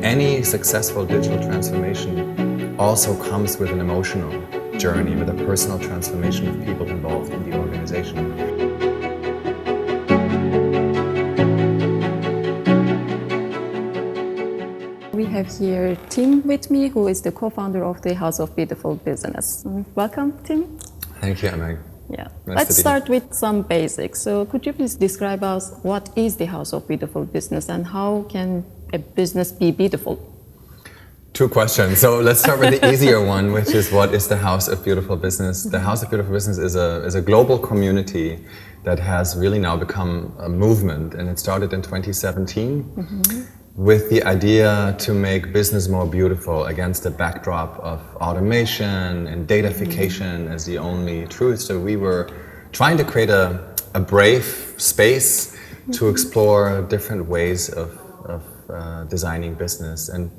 any successful digital transformation also comes with an emotional journey, with a personal transformation of people involved in the organization. We have here Tim with me, who is the co-founder of the House of Beautiful Business. Welcome, Tim. Thank you, Emma. Yeah. Nice Let's start with some basics. So could you please describe us what is the House of Beautiful Business and how can a business be beautiful? Two questions. So let's start with the easier one, which is what is the House of Beautiful Business? The House of Beautiful Business is a global community that has really now become a movement, and it started in 2017 with the idea to make business more beautiful against the backdrop of automation and datafication as the only truth. So we were trying to create a brave space to explore different ways of designing business. And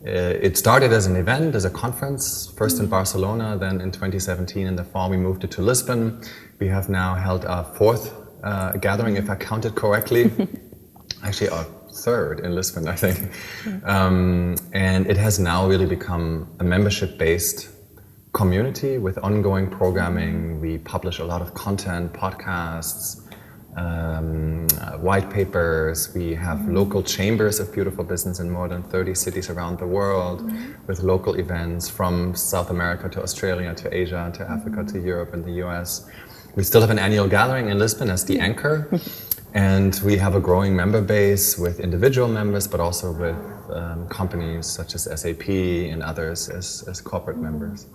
it started as an event, as a conference, first in Barcelona, then in 2017 in the fall we moved it to Lisbon. We have now held our fourth gathering, if I counted correctly. Actually our third in Lisbon, I think. And it has now really become a membership-based community with ongoing programming. We publish a lot of content, podcasts, white papers. We have local chambers of beautiful business in more than 30 cities around the world with local events from South America to Australia to Asia to Africa to Europe and the US. We still have an annual gathering in Lisbon as the anchor. And we have a growing member base with individual members, but also with companies such as SAP and others as corporate members.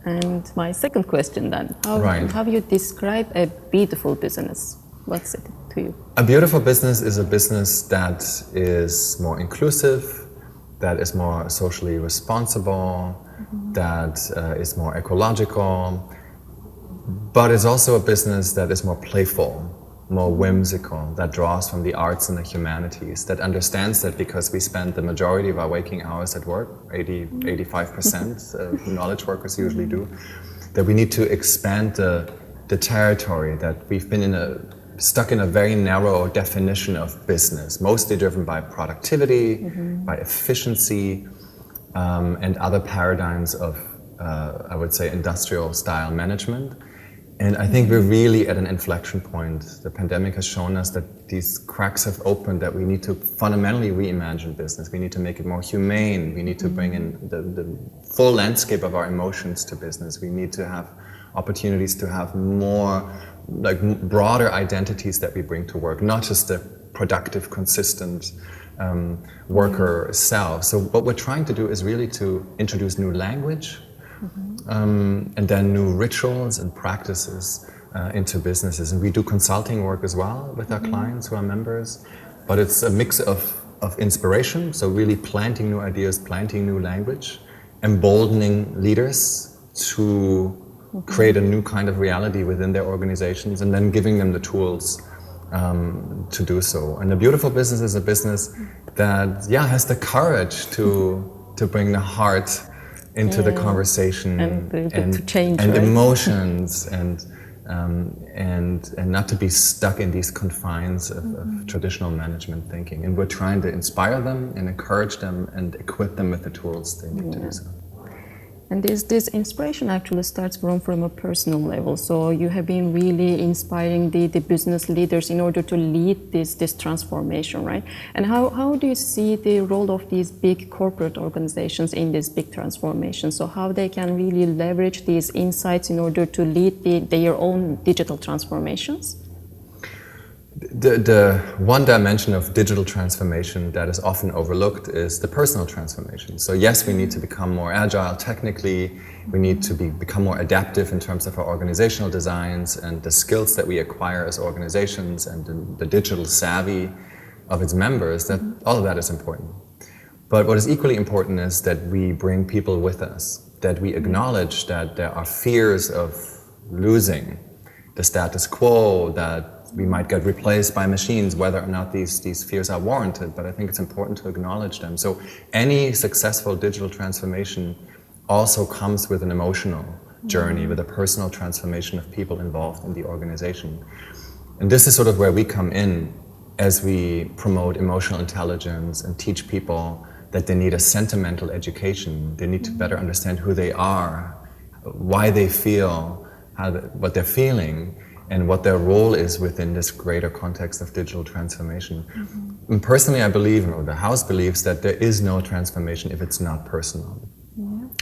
And my second question then, how do you describe a beautiful business? What's it to you? A beautiful business is a business that is more inclusive, that is more socially responsible, that is more ecological, but it's also a business that is more playful, more whimsical, that draws from the arts and the humanities, that understands that because we spend the majority of our waking hours at work, 85% of knowledge workers usually do, that we need to expand the territory, that we've been stuck in a very narrow definition of business, mostly driven by productivity, by efficiency, and other paradigms of, I would say, industrial style management. And I think we're really at an inflection point. The pandemic has shown us that these cracks have opened, that we need to fundamentally reimagine business. We need to make it more humane. We need to bring in the full landscape of our emotions to business. We need to have opportunities to have more, broader identities that we bring to work, not just the productive, consistent worker self. So what we're trying to do is really to introduce new language, and then new rituals and practices into businesses. And we do consulting work as well with our clients who are members, but it's a mix of inspiration, so really planting new ideas, planting new language, emboldening leaders to create a new kind of reality within their organizations, and then giving them the tools to do so. And a beautiful business is a business that has the courage to bring the heart into the conversation and change, and right? emotions and not to be stuck in these confines of traditional management thinking. And we're trying to inspire them and encourage them and equip them with the tools they need to do so. And this inspiration actually starts from a personal level. So you have been really inspiring the business leaders in order to lead this transformation, right? And how do you see the role of these big corporate organizations in this big transformation? So how they can really leverage these insights in order to lead their own digital transformations? The one dimension of digital transformation that is often overlooked is the personal transformation. So yes, we need to become more agile technically, we need to become more adaptive in terms of our organizational designs and the skills that we acquire as organizations and the digital savvy of its members, that all of that is important. But what is equally important is that we bring people with us, that we acknowledge that there are fears of losing the status quo, that we might get replaced by machines, whether or not these fears are warranted, but I think it's important to acknowledge them. So any successful digital transformation also comes with an emotional journey, with a personal transformation of people involved in the organization. And this is sort of where we come in as we promote emotional intelligence and teach people that they need a sentimental education. They need to better understand who they are, why they feel, what they're feeling, and what their role is within this greater context of digital transformation. And personally, I believe, or the house believes, that there is no transformation if it's not personal.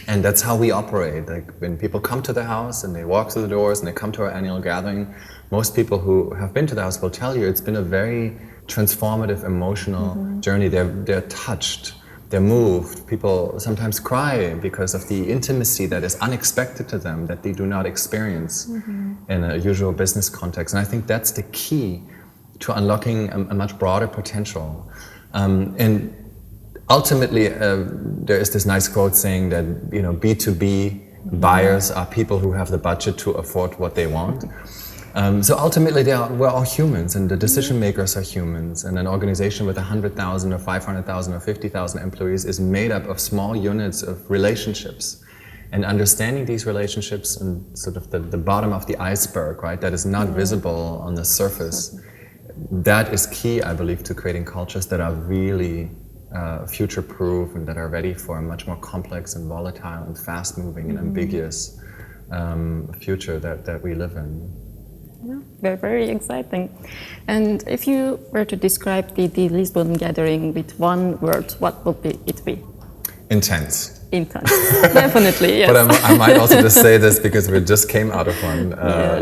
And that's how we operate. Like when people come to the house and they walk through the doors and they come to our annual gathering, most people who have been to the house will tell you it's been a very transformative, emotional journey. They're touched, they're moved. People sometimes cry because of the intimacy that is unexpected to them, that they do not experience in a usual business context. And I think that's the key to unlocking a much broader potential. And ultimately, there is this nice quote saying that, you know, B2B buyers are people who have the budget to afford what they want. So ultimately, we're all humans, and the decision makers are humans. And an organization with 100,000 or 500,000 or 50,000 employees is made up of small units of relationships. And understanding these relationships and sort of the bottom of the iceberg, right, that is not visible on the surface, that is key, I believe, to creating cultures that are really future-proof and that are ready for a much more complex and volatile and fast-moving and ambiguous future that we live in. Yeah, very, very exciting. And if you were to describe the Lisbon gathering with one word, what would it be? Intense. Intense, definitely, yes. But I might also just say this because we just came out of one.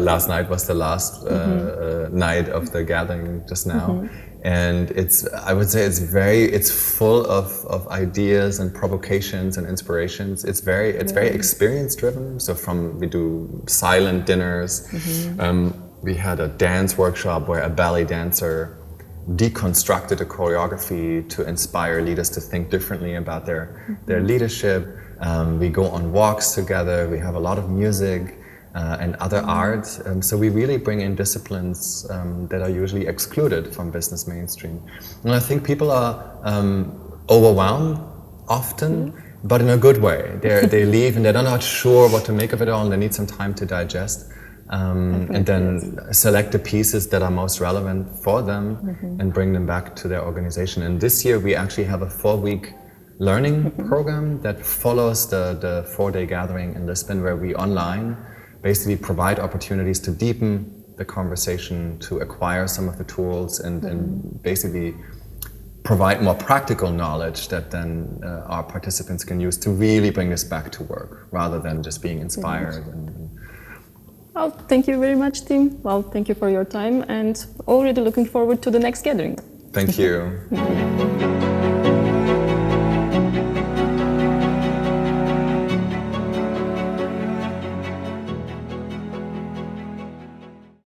Last night was the last night of the gathering just now. And I would say it's full of ideas and provocations and inspirations. It's very experience driven. So we do silent dinners. We had a dance workshop where a ballet dancer deconstructed a choreography to inspire leaders to think differently about their leadership. We go on walks together. We have a lot of music and other art. So we really bring in disciplines that are usually excluded from business mainstream. And I think people are overwhelmed often, but in a good way. They leave and they're not sure what to make of it all, and they need some time to digest. And then select the pieces that are most relevant for them and bring them back to their organization. And this year we actually have a 4-week learning program that follows the 4-day gathering in Lisbon, where we online basically provide opportunities to deepen the conversation, to acquire some of the tools and basically provide more practical knowledge that then our participants can use to really bring this back to work rather than just being inspired. Well, thank you very much, Tim. Well, thank you for your time, and already looking forward to the next gathering. Thank you.